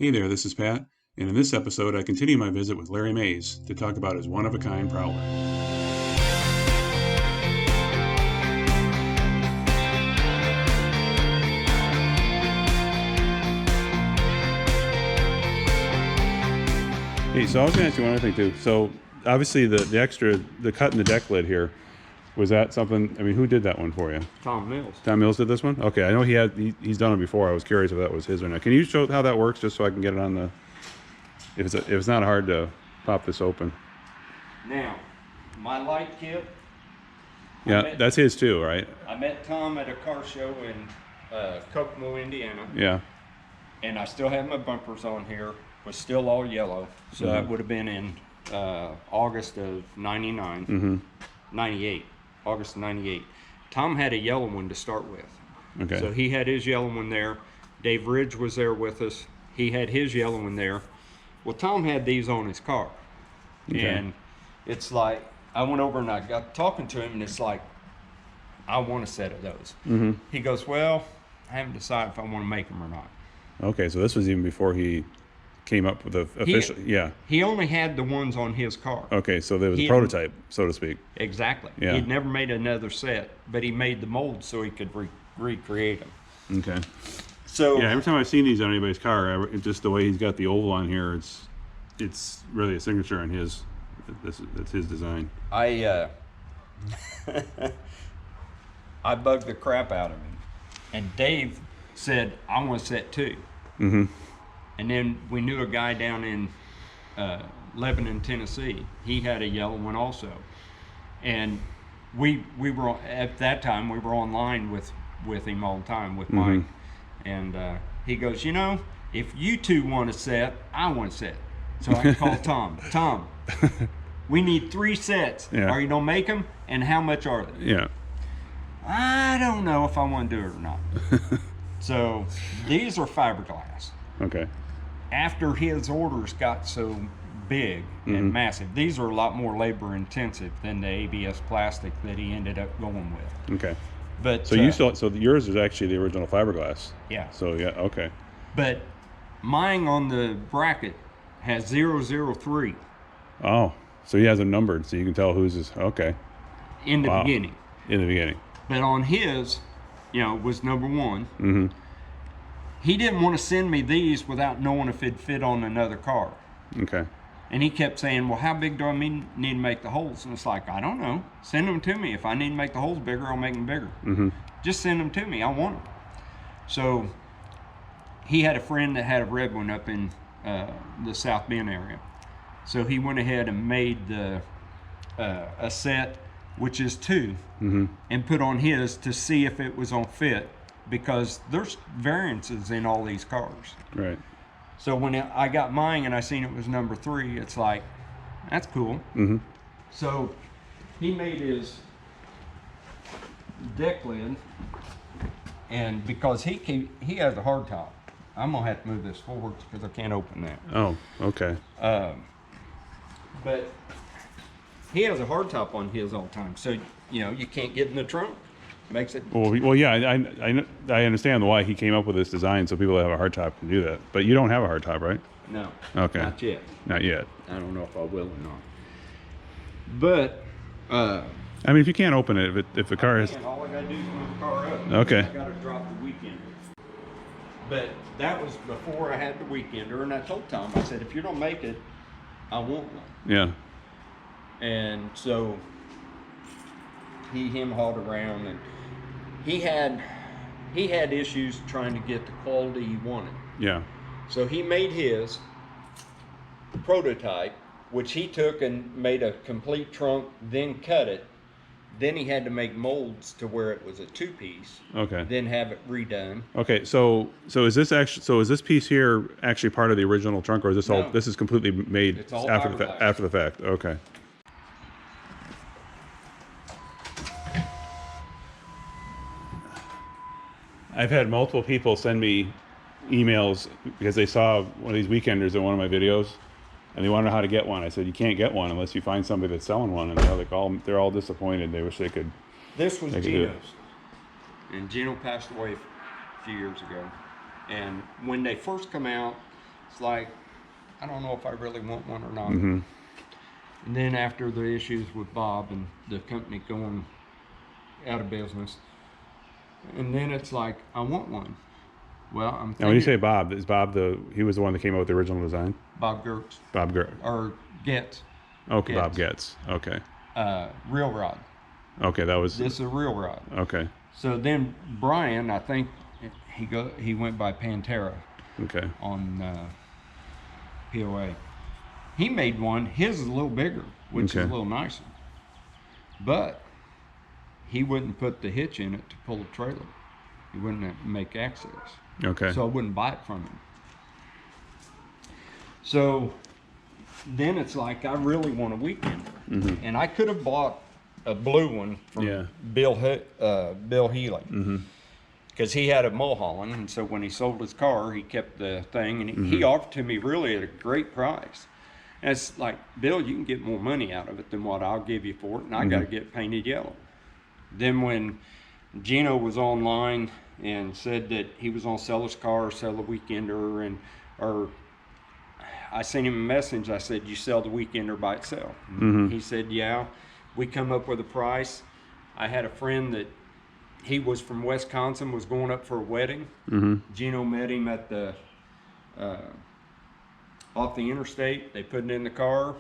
Hey there, this is Pat, and in this episode I continue my visit with Larry Mays to talk about his one-of-a-kind Prowler. Hey, so I was going to ask you one other thing too. So obviously the cut in the deck lid here, was that something, I mean, who did that one for you? Tom Mills. Tom Mills did this one? Okay, I know he's done it before. I was curious if that was his or not. Can you show how that works just so I can get it on the, if it's not hard to pop this open? Now, my light kit. Yeah, that's his too, right? I met Tom at a car show in Kokomo, Indiana. Yeah. And I still have my bumpers on here. Was still all yellow. So that would have been in August of 99. 98. August of 98. Tom had a yellow one to start with. Okay. So he had his yellow one there. Dave Ridge was there with us. He had his yellow one there. Well, Tom had these on his car. Okay. And it's like, I went over and I got talking to him, and it's like, I want a set of those. He goes, well, I haven't decided if I want to make them or not. Okay, so this was even before he came up with the official, yeah. He only had the ones on his car. Okay, so there was a prototype, so to speak. Exactly. Yeah. He'd never made another set, but he made the molds so he could recreate them. Okay. So Yeah, every time I've seen these on anybody's car, just the way he's got the oval on here, it's really a signature on his. That's his design. I bugged the crap out of him, and Dave said, I want a set too. And then we knew a guy down in Lebanon, Tennessee. He had a yellow one also, and we were at that time we were online with him all the time with Mike, and he goes, you know, if you two want a set, I want a set. So I called Tom. Tom, we need 3 sets. Yeah. Are you gonna make them? And how much are they? Yeah. I don't know if I want to do it or not. So these are fiberglass. Okay. After his orders got so big and massive, these are a lot more labor intensive than the ABS plastic that he ended up going with. Okay. But So yours is actually the original fiberglass. yeah. So yeah, okay. But mine on the bracket has 003 Oh, so he has them numbered, so you can tell whose is okay. in the Wow. beginning. In the beginning. But on his, was number 1. He didn't want to send me these without knowing if it'd fit on another car. Okay. And he kept saying, well, how big do I need to make the holes? And it's like, I don't know. Send them to me. If I need to make the holes bigger, I'll make them bigger. Just send them to me. I want them. So he had a friend that had a red one up in the South Bend area. So he went ahead and made a set, which is 2, and put on his to see if it was on fit, because there's variances in all these cars. Right. So when I got mine and I seen it was number 3, it's like, that's cool. So he made his deck lid, and because he has a hard top, I'm gonna have to move this forward because I can't open that. Oh, okay. But he has a hard top on his all the time, so you can't get in the trunk. Makes it. Well, yeah, I understand why he came up with this design, so people that have a hard top can do that. But you don't have a hard top, right? No. Okay. Not yet. Not yet. I don't know if I will or not. But I mean, if you can't open it, if the car is all I gotta do is move the car up. Okay. I gotta drop the weekender. But that was before I had the weekender, and I told Tom, I said, if you don't make it, I want one. Yeah. And so him hauled around, and he had issues trying to get the quality he wanted. Yeah. So he made his prototype, which he took and made a complete trunk, then cut it. Then he had to make molds to where it was a 2-piece. Okay. Then have it redone. Okay, so is this piece here actually part of the original trunk, or is this all? No. This is completely made It's all after fiberglass. the fact. Okay. I've had multiple people send me emails because they saw one of these weekenders in one of my videos, and they want to know how to get one. I said, you can't get one unless you find somebody that's selling one, and they're all disappointed. They wish they could. This was They could do it. Gino's, and Gino passed away a few years ago. And when they first come out, it's like, I don't know if I really want one or not. Mm-hmm. And then after the issues with Bob and the company going out of business, and then it's like, I want one. Well, I'm thinking, Now, when you say Bob, is Bob he was the one that came up with the original design? Bob Gertz. Bob Gertz. Or Getz. Okay, Bob Getz. Okay. Real rod. Okay, that was. This is a real rod. Okay. So then Brian, I think he went by Pantera. Okay. On POA. He made one. His is a little bigger, which is a little nicer. But he wouldn't put the hitch in it to pull the trailer. He wouldn't make access. Okay. So I wouldn't buy it from him. So then it's like, I really want a weekend. Mm-hmm. And I could have bought a blue one from Bill Healy. Because he had a Mulholland, and so when he sold his car, he kept the thing, and he offered to me really at a great price. And it's like, Bill, you can get more money out of it than what I'll give you for it, and I got to get painted yellow. Then when Gino was online and said that he was gonna sell his car, sell the Weekender, or I sent him a message. I said, "You sell the Weekender by itself?" He said, "Yeah." We come up with a price. I had a friend that he was from Wisconsin, was going up for a wedding. Gino met him at the off the interstate. They put it in the car.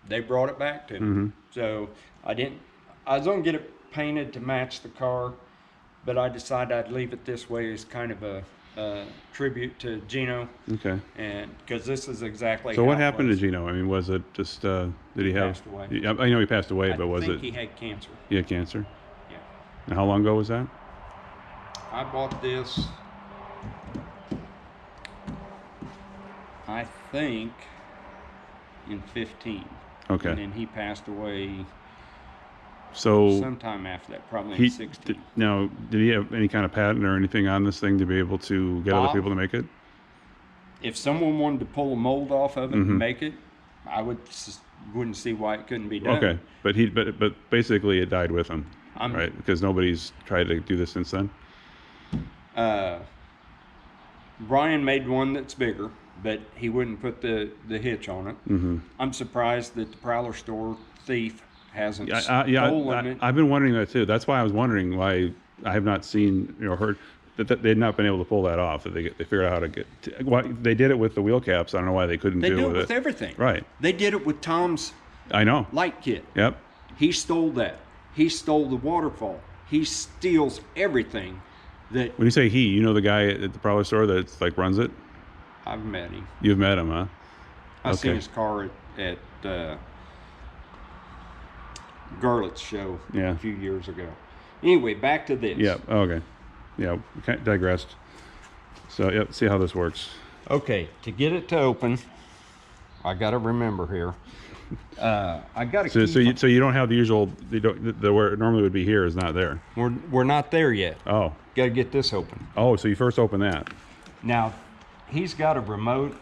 They brought it back to me. So I was gonna get it painted to match the car, but I decided I'd leave it this way as kind of a tribute to Gino. Okay. And because this is exactly. So how what it happened was. to Gino? I mean, was it just did he have? Passed away. I know he passed away, but was I it? think he had cancer. He had cancer. Yeah. And how long ago was that? I bought this, I think, in 15. Okay. And then he passed away So sometime after that, probably he in 16. now did he have any kind of patent or anything on this thing to be able to get other Bob? people to make it? If someone wanted to pull a mold off of it and make it, I wouldn't see why it couldn't be done. Okay, but basically it died with him, right? Because nobody's tried to do this since then. Brian made one that's bigger, but he wouldn't put the hitch on it. I'm surprised that the Prowler store thief hasn't stolen it. I've been wondering that too. That's why I was wondering why I have not seen, heard that they'd not been able to pull that off. That they figured out how to get. Why they did it with the wheel caps. I don't know why they couldn't They do do it it with everything. Right. They did it with Tom's I know. light kit. Yep. He stole that. He stole the waterfall. He steals everything that When you say he, you know the guy at the Prowler store that like runs it. I've met him. You've met him, huh? I seen Okay. his car at Garlett's show Yeah. a few years ago. Anyway, back to this. Yeah. Okay. Yeah. We kind of digressed. So yep. See how this works. Okay, to get it to open, I got to remember here. I got to So you don't have the usual. The where it normally would be here is not there. We're not there yet. Oh. Got to get this open. Oh. So you first open that. Now, he's got a remote,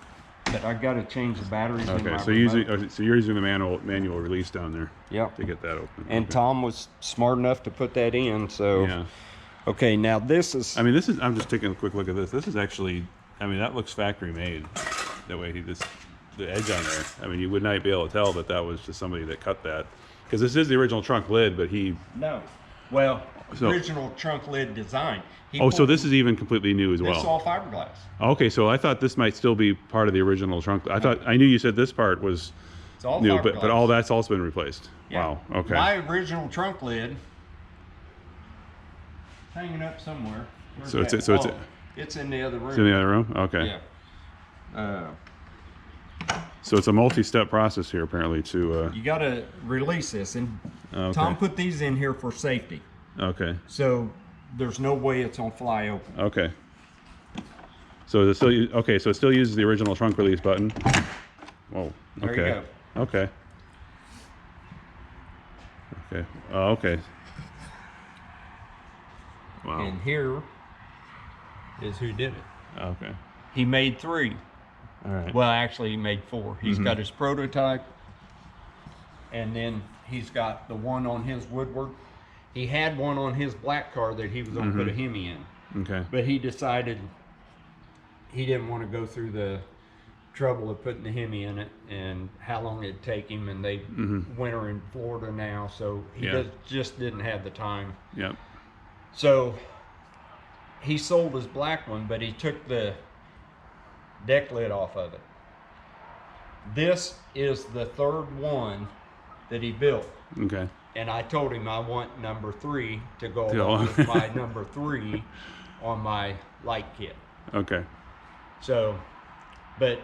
but I got to change the batteries in Okay. my So remote. you're using the manual release down there. Yep. To get that open. And Okay. Tom was smart enough to put that in. So. Yeah. Okay. Now this is. I mean, this is. I'm just taking a quick look at this. This is actually. I mean, that looks factory made. That way the edge on there. I mean, you would not be able to tell that that was just somebody that cut that, because this is the original trunk lid, but he. No. Well, So- original trunk lid design. So this is even completely new as well. This is all fiberglass. Okay, so I thought this might still be part of the original trunk. I knew you said this part was It's all new, fiberglass. but all that's also been replaced. Yeah. Wow. Okay. My original trunk lid hanging up somewhere. Where's So it's- that? so it's in the other room. It's in the other room. Okay. Yeah. So it's a multi-step process here, apparently. To You got to release this, and Okay. Tom put these in here for safety. okay. So there's no way it's gonna fly open. Okay. So it still So it still uses the original trunk release button. Whoa. There you Okay. Okay. Okay. Oh, okay. Wow. And here is who did it. Okay. He made 3. All right. Well, actually, he made 4. He's got his prototype, and then he's got the one on his woodwork. He had one on his black car that he was going to put a Hemi in, Okay. but he decided he didn't want to go through the trouble of putting the Hemi in it and how long it'd take him, and they winter in Florida now, so he just didn't have the time. Yep. So he sold his black one, but he took the deck lid off of it. This is the third one that he built. Okay. And I told him I want number 3 to go along with my number 3 on my light kit. Okay. So, but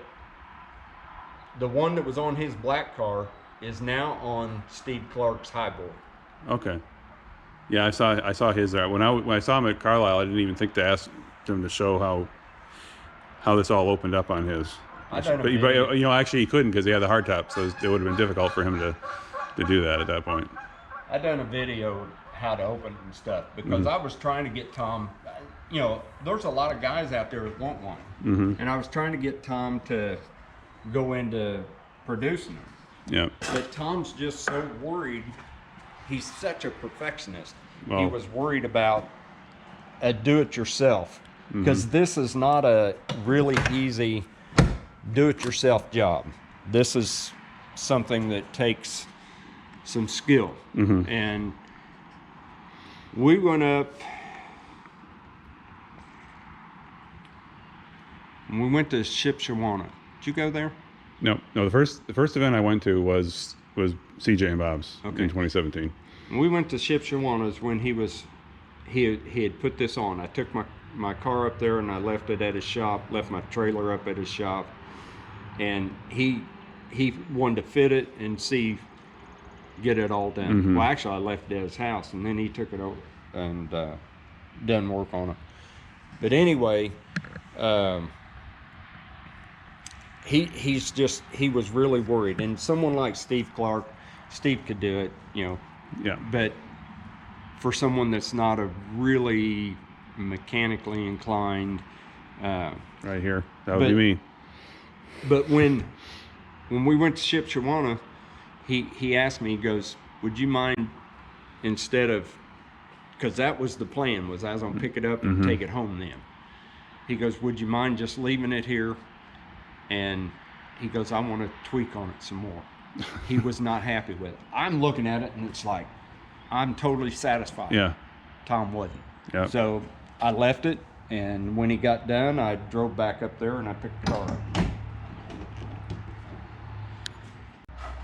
the one that was on his black car is now on Steve Clark's highboard. Okay. Yeah, I saw his there. When I saw him at Carlisle, I didn't even think to ask him to show how this all opened up on his. But you know, actually he couldn't because he had the hardtop, so it would have been difficult for him to do that at that point. I done a video how to open it and stuff because I was trying to get Tom. You know, there's a lot of guys out there that want one, and I was trying to get Tom to go into producing them. Yeah. But Tom's just so worried. He's such a perfectionist. Well, he was worried about a do-it-yourself because this is not a really easy do-it-yourself job. This is something that takes some skill. And we went up. And we went to Shipshewana. Did you go there? No. The first event I went to was CJ and Bob's in 2017. And we went to Shipshewana's when he had put this on. I took my car up there and I left it at his shop, left my trailer up at his shop, and he wanted to fit it and get it all done. Well, actually I left it at his house and then he took it over and done work on it. But anyway, he was really worried, and someone like Steve Clark, Steve could do it, you know. Yeah. But for someone that's not a really mechanically inclined, right here, that would be me. But when we went to Shipshewana, he asked me, he goes, "Would you mind instead of," because that was the plan, was I was gonna pick it up and take it home then. He goes, "Would you mind just leaving it here?" And he goes, "I want to tweak on it some more." He was not happy with it. I'm looking at it and it's like, I'm totally satisfied. Yeah. Tom wasn't. Yeah. So I left it, and when he got done, I drove back up there and I picked the car up.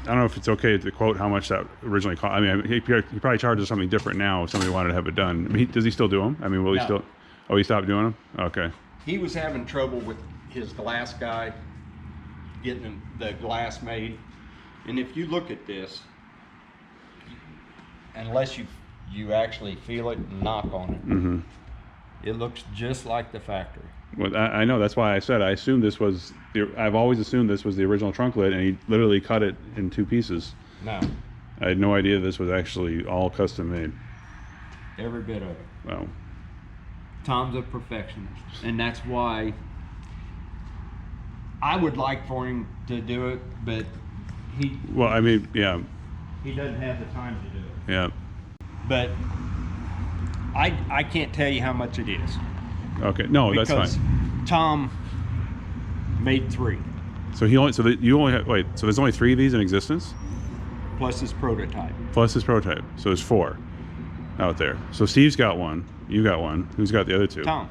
I don't know if it's okay to quote how much that originally cost. I mean, he probably charges something different now if somebody wanted to have it done. I mean, does he still do them? I mean, will he still? Oh, he stopped doing them? Okay. He was having trouble with his glass guy, getting the glass made. And if you look at this, unless you actually feel it and knock on it, it looks just like the factory. Well, I know, that's why I said I assumed this was I've always assumed this was the original trunk lid, and he literally cut it in 2 pieces. No. I had no idea this was actually all custom made. Every bit of it. Wow. Tom's a perfectionist, and that's why I would like for him to do it, but well, I mean, yeah. He doesn't have the time to do it. Yeah. But I can't tell you how much it is. Okay. No, that's fine. Because Tom made 3. So you only have, wait, so there's only 3 of these in existence? Plus his prototype. Plus his prototype. So there's 4 out there. So Steve's got 1. You got 1. Who's got the other 2? Tom.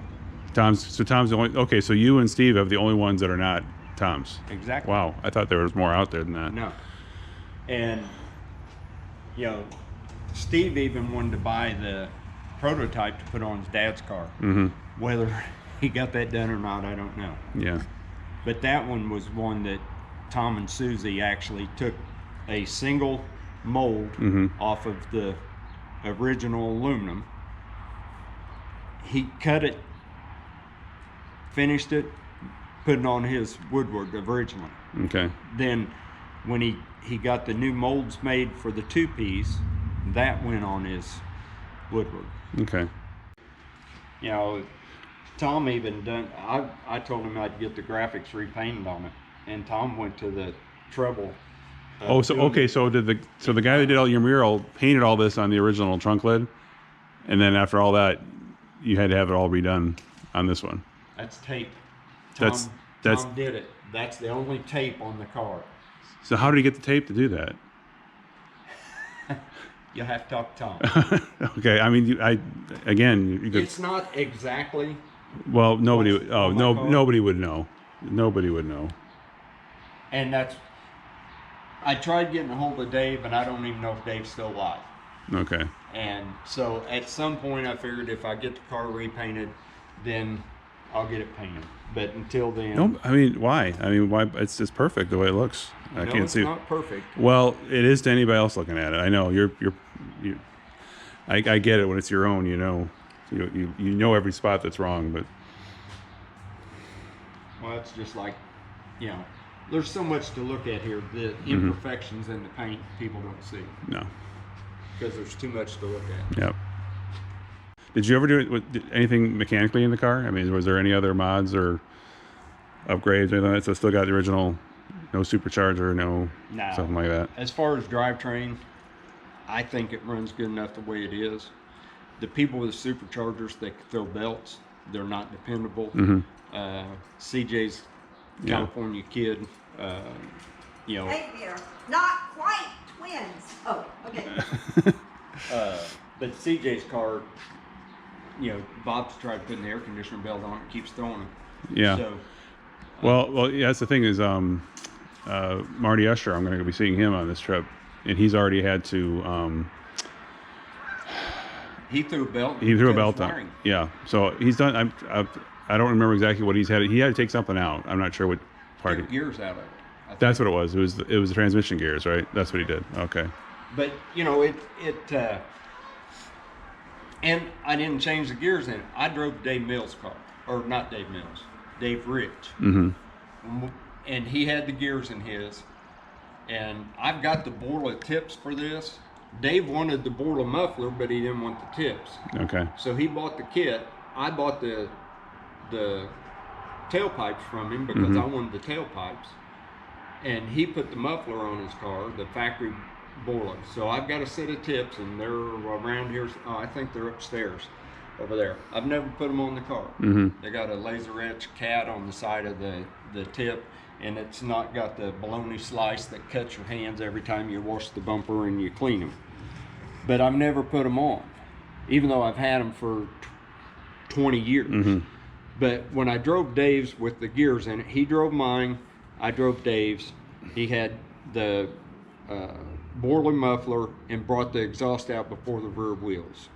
Tom's the only, okay, so you and Steve have the only ones that are not Tom's. Exactly. Wow. I thought there was more out there than that. No. And, you know, Steve even wanted to buy the prototype to put on his dad's car. Whether he got that done or not, I don't know. Yeah. But that one was one that Tom and Susie actually took a single mold off of the original aluminum. He cut it, finished it, put it on his woodwork originally. Okay. Then when he got the new molds made for the 2-piece, that went on his woodwork. Okay. You know, Tom even done, I told him I'd get the graphics repainted on it, and Tom went to the trouble. Oh, so okay, so the guy that did all your mural painted all this on the original trunk lid, and then after all that, you had to have it all redone on this one. That's tape. Tom Tom did it, That's the only tape on the car. So how did he get the tape to do that? You'll have to talk to Tom. Okay, I mean, again, you could, It's not exactly. well, nobody. What's Oh on my no, car? nobody would know. Nobody would know. And that's. I tried getting a hold of Dave, and I don't even know if Dave's still alive. Okay. And so at some point, I figured if I get the car repainted, then I'll get it painted. But until then, No, I mean, why? I mean, why? It's just perfect the way it looks. I no, can't it's see. not perfect. Well, it is to anybody else looking at it. I know you. I get it when it's your own. You know every spot that's wrong, but Well, it's just like, there's so much to look at here. The imperfections in the paint people don't see no. because there's too much to look at. Yep. Did you ever do anything mechanically in the car? I mean, was there any other mods or upgrades or anything like that? So still got the original, no supercharger, no something like that. As far as drivetrain, I think it runs good enough the way it is. The people with superchargers, they throw belts. They're not dependable. CJ's Yeah. California kid. Hey, they're not quite twins. Oh, okay. But CJ's car, Bob's tried putting the air conditioner belt on it, keeps throwing them. Yeah. So, Well, yeah. That's the thing is, Marty Usher. I'm going to be seeing him on this trip, and he's already had to. he threw a belt. He threw a because belt on. wiring. Yeah. So he's done. I don't remember exactly what he's had. He had to take something out. I'm not sure what part. Took gears out of it. I think. That's what it was. It was the transmission gears, right? That's what he did. Okay. But and I didn't change the gears in it. I drove Dave Mills' car, or not Dave Mills, Dave Rich. And he had the gears in his. And I've got the Borla tips for this. Dave wanted the Borla muffler, but he didn't want the tips. Okay. So he bought the kit. I bought the tailpipes from him because I wanted the tailpipes. And he put the muffler on his car, the factory Borla. So I've got a set of tips, and they're around here. Oh, I think they're upstairs over there. I've never put them on the car. They got a laser etch cat on the side of the tip, and it's not got the bologna slice that cuts your hands every time you wash the bumper and you clean them. But I've never put them on, even though I've had them for 20 years. But when I drove Dave's with the gears in it, he drove mine, I drove Dave's. He had the Borla muffler and brought the exhaust out before the rear wheels.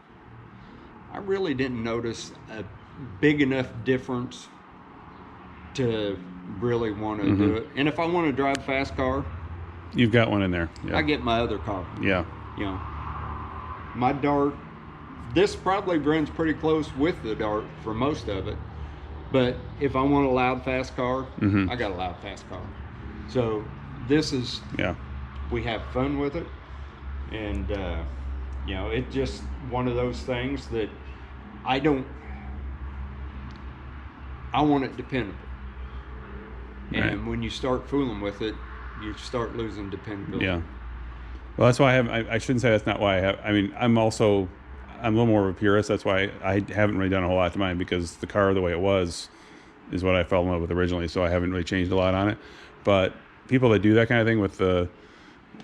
I really didn't notice a big enough difference to really want to do it. And if I want to drive a fast car, You've got one in there. Yeah. I get my other car. Yeah. My Dart, this probably runs pretty close with the Dart for most of it. But if I want a loud fast car, I got a loud fast car. So this is, Yeah. we have fun with it. And, it's just one of those things that I want it dependable. Right. And when you start fooling with it, you start losing dependability. Yeah. Well, that's why I shouldn't say that's not why I have. I mean, I'm a little more of a purist. That's why I haven't really done a whole lot to mine, because the car the way it was is what I fell in love with originally. So I haven't really changed a lot on it. But people that do that kind of thing with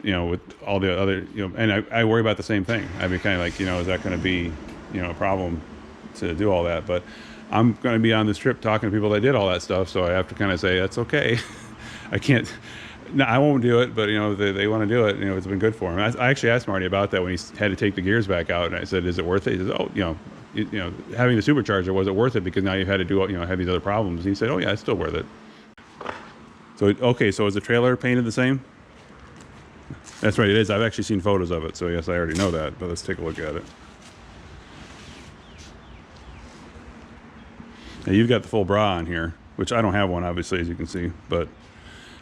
with all the other, and I worry about the same thing. I'd be kind of like, is that going to be, a problem to do all that? But I'm going to be on this trip talking to people that did all that stuff. So I have to kind of say, that's okay. I can't. No, I won't do it, but they want to do it. It's been good for him. I actually asked Marty about that when he had to take the gears back out, and I said, "Is it worth it?" He says, "Oh, having the supercharger, was it worth it? Because now you've had to do have these other problems." And he said, "Oh yeah, it's still worth it." So okay, so is the trailer painted the same? That's right, it is. I've actually seen photos of it, so yes, I already know that. But let's take a look at it. Now, you've got the full bra on here, which I don't have one, obviously, as you can see, but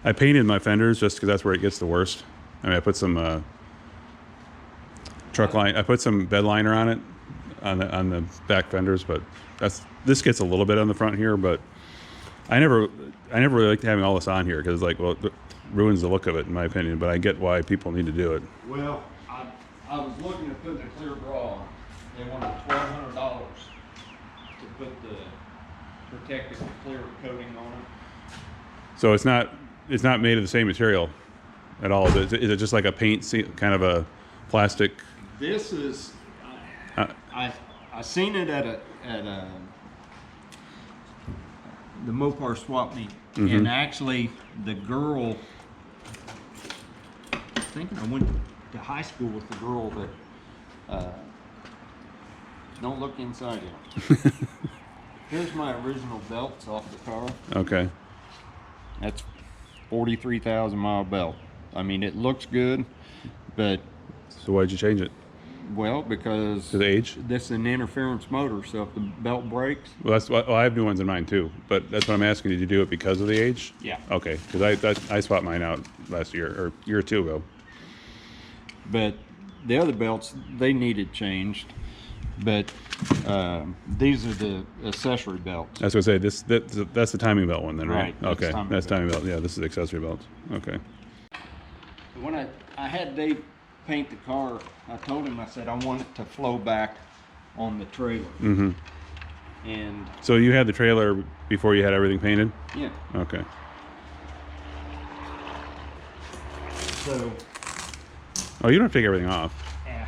I painted my fenders just because that's where it gets the worst. I mean, I put some I put some bed liner on it, on the back fenders, but this gets a little bit on the front here, but I never really liked having all this on here because it ruins the look of it, in my opinion. But I get why people need to do it. Well, I was looking at putting a clear bra on. They wanted $1,200 to put the protective clear coating on it. So it's not made of the same material at all. Is it just like a paint, kind of a plastic? This is, I seen it at the Mopar swap meet, and actually the girl, I think I went to high school with the girl that, don't look inside here. Here's my original belts off the car. Okay. That's 43,000 mile belt. I mean, it looks good, but So why'd you change it? well, because To the age? this is an interference motor, so if the belt breaks, Well, I have new ones in mine too, but that's what I'm asking. Did you do it because of the age? yeah. Okay, because I swapped mine out last year or year or two ago. But the other belts, they needed changed. But these are the accessory belts. I was gonna say that's the timing belt one then, right? Right, that's Okay, timing that's belt. timing belt. Yeah, this is accessory belts. Okay. When I had Dave paint the car, I told him, I said, I want it to flow back on the trailer. Mm-hmm. And So you had the trailer before you had everything painted? yeah, Okay. so Oh, you don't have to take everything off. yeah.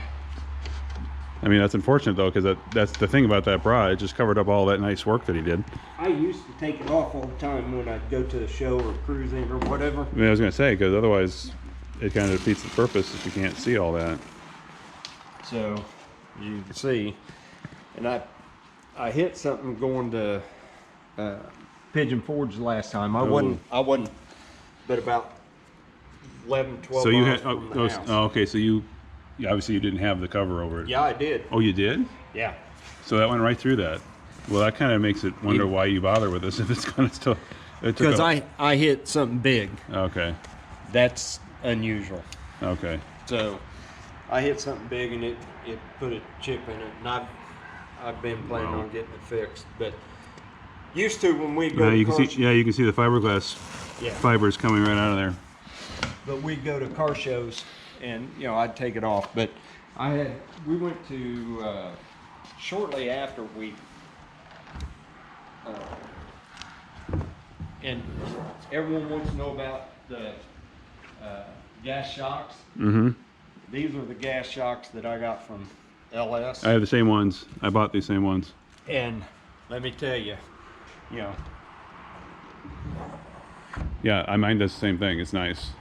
I mean, that's unfortunate though, because that's the thing about that bra. It just covered up all that nice work that he did. I used to take it off all the time when I'd go to the show or cruising or whatever. I mean, I was gonna say, because otherwise it kind of defeats the purpose if you can't see all that. So you can see, and I hit something going to Pigeon Forge last time. I wasn't, but about 11, 12 So you miles had from the house. okay. So yeah, obviously you didn't have the cover over it. Yeah, I did. Oh, you did? Yeah. So that went right through that. Well, that kind of makes it wonder why you bother with this if it's gonna still. Because I hit something big. Okay. That's unusual. Okay. So I hit something big and it put a chip in it, and I've been planning on getting it fixed. But used to when we go Yeah, to you can car see. Yeah, you can see the fiberglass yeah. fibers coming right out of there. But we'd go to car shows and I'd take it off. But we went to shortly after we and everyone wants to know about the gas shocks. Mm-hmm. These are the gas shocks that I got from LS. I have the same ones. I bought these same ones. And let me tell you, Yeah, mine does the same thing. It's nice.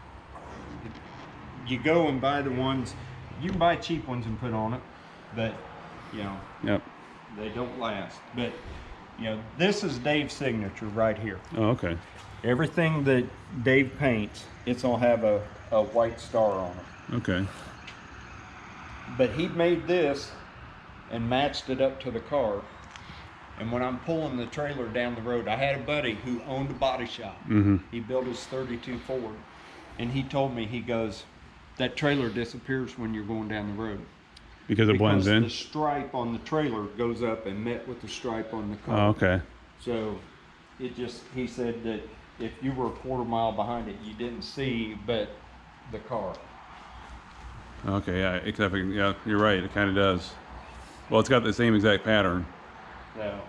you go and buy the ones, you can buy cheap ones and put on it, but Yep. they don't last. But this is Dave's signature right here. Oh, okay. Everything that Dave paints, it's gonna have a white star on it. Okay. But he made this and matched it up to the car. And when I'm pulling the trailer down the road, I had a buddy who owned a body shop. Mm-hmm. He built his 32 Ford, and he told me, he goes, that trailer disappears when you're going down the road. Because it blends in. The stripe on the trailer goes up and met with the stripe on the car. Oh, okay. So he said that if you were a quarter mile behind it, you didn't see but the car. Okay. Yeah. Except yeah, you're right. It kind of does. Well, it's got the same exact pattern So,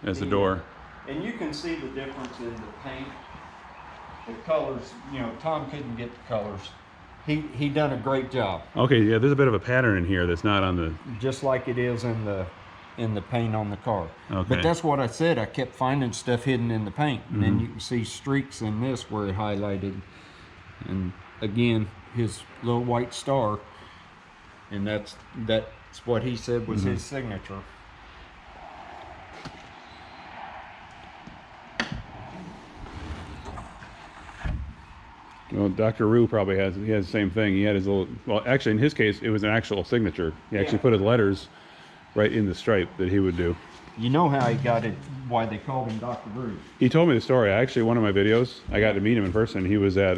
as the door. and you can see the difference in the paint, the colors. Tom couldn't get the colors. He done a great job, Okay. Yeah. There's a bit of a pattern in here that's not on the. just like it is in the paint on the car. Okay. But that's what I said. I kept finding stuff hidden in the paint, and then you can see streaks in this where it highlighted, and again his little white star, and that's what he said was his signature. Well, Dr. Rue probably has the same thing. He had his little. Well, actually, in his case, it was an actual signature. He actually Yeah. put his letters right in the stripe that he would do. You know how he got it? Why they called him Dr. Bruce? He told me the story. Actually, one of my videos, I got to meet him in person. He was at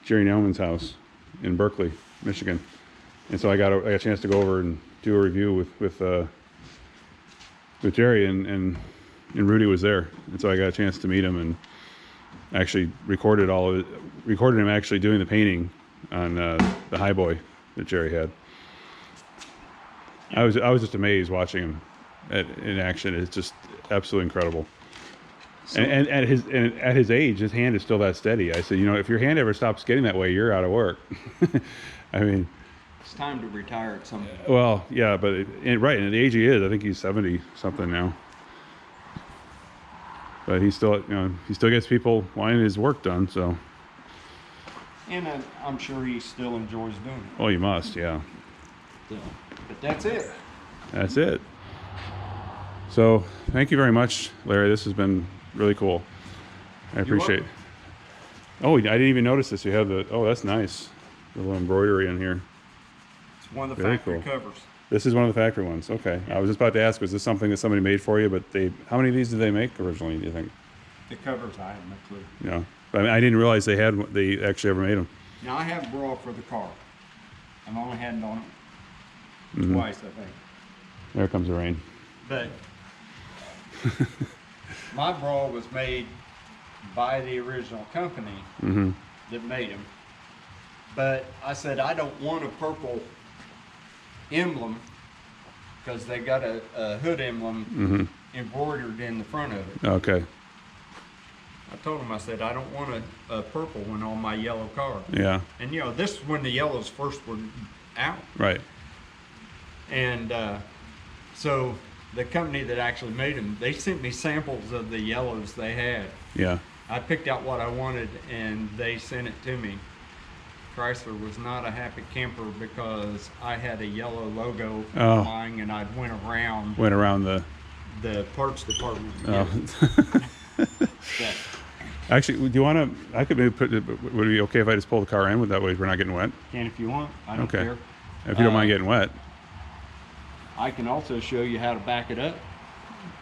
Jerry Nelman's house in Berkeley, Michigan, and so I got a chance to go over and do a review with Jerry, and Rudy was there, and so I got a chance to meet him and actually recorded him actually doing the painting on the Highboy that Jerry had. I was just amazed watching him in action. It's just absolutely incredible. So, And at his age, his hand is still that steady. I said, you know, if your hand ever stops getting that way, you're out of work. I mean, it's time to retire at some point. well, yeah, but right, and at the age he is, I think he's 70 something now. But he still, you know, he still gets people wanting his work done. So, And I'm sure he still enjoys doing it. oh, you must, yeah. So, but that's it. That's it. So, thank you very much, Larry. This has been really cool. I appreciate it. Oh, I didn't even notice this. You have the, oh, that's nice. The little embroidery in here. It's one of the Very factory cool. covers. This is one of the factory ones. Okay. I was just about to ask, was this something that somebody made for you? But how many of these did they make originally, do you think? The covers, I have no clue. No. I mean, I didn't realize they actually ever made them. Now I have a bra for the car. I've only had it on Mm-hmm. twice, I think. There comes the rain. But my bra was made by the original company Mm-hmm. that made them. But I said, I don't want a purple emblem because they got a hood emblem embroidered in the front of it. Okay. I told them, I said, I don't want a purple one on my yellow car. Yeah. And you know, this is when the yellows first were out. Right. And so the company that actually made them, they sent me samples of the yellows they had. Yeah. I picked out what I wanted and they sent it to me. Chrysler was not a happy camper because I had a yellow logo Oh. flying and I'd went around Went around the. the parts department. Oh. Yeah. Actually, do you want to? I could maybe put. Would it be okay if I just pull the car in? With that way, we're not getting wet. And if you want, I don't Okay. care. If you don't mind getting wet, I can also show you how to back it up.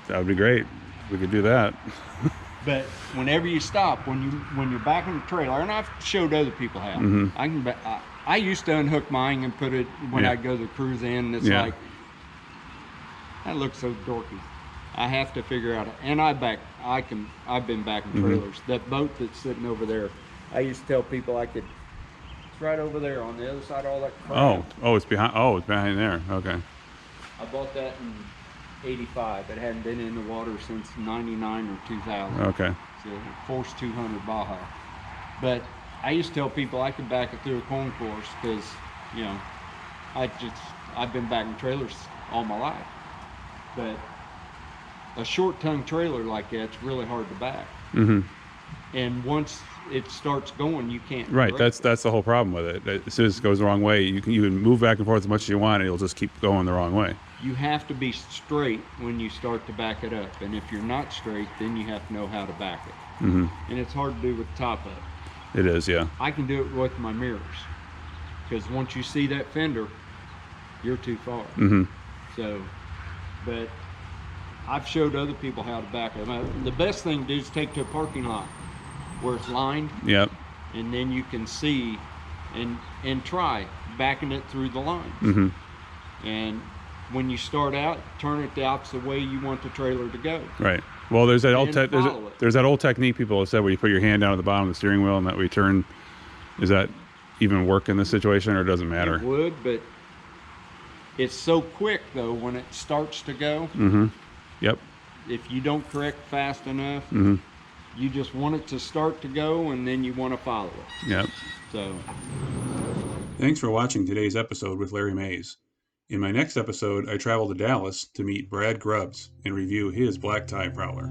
that would be great. We could do that. But whenever you stop, when you're backing the trailer, and I've showed other people how, I can. I used to unhook mine and put it when Yeah. I go to cruise in. And it's Yeah. like that looks so dorky. I have to figure out. And I've been backing trailers. That boat that's sitting over there, I used to tell people I could. It's right over there on the other side of all that crap. It's behind. Oh, it's behind there. Okay. I bought that in '85. It hadn't been in the water since '99 or 2000. Okay. It's a Force 200 Baja. But I used to tell people I could back it through a corn course because, you know, I've been backing trailers all my life. But a short tongue trailer like that's really hard to back. Mm-hmm. And once it starts going, you can't. Right. direct That's the whole problem with it. As soon as it goes the wrong way, you can move back and forth as much as you want, and it'll just keep going the wrong way. You have to be straight when you start to back it up. And if you're not straight, then you have to know how to back it. Mm-hmm. And it's hard to do with the top up. It is. Yeah. I can do it with my mirrors. Because once you see that fender, you're too far. Mm-hmm. So, but I've showed other people how to back it. The best thing to do is take to a parking lot where it's lined, Yep. and then you can see and try backing it through the lines. Mm-hmm. And when you start out, turn it the opposite way you want the trailer to go. Right. Well, there's that old And follow it. there's that old technique people have said where you put your hand down at the bottom of the steering wheel and that way you turn. Is that even work in this situation, or it doesn't matter? It would, but it's so quick though when it starts to go. Mm-hmm. Yep. If you don't correct fast enough, Mm-hmm. you just want it to start to go and then you want to follow it. Yep. So Thanks for watching today's episode with Larry Mays. In my next episode, I travel to Dallas to meet Brad Grubbs and review his black tie Prowler.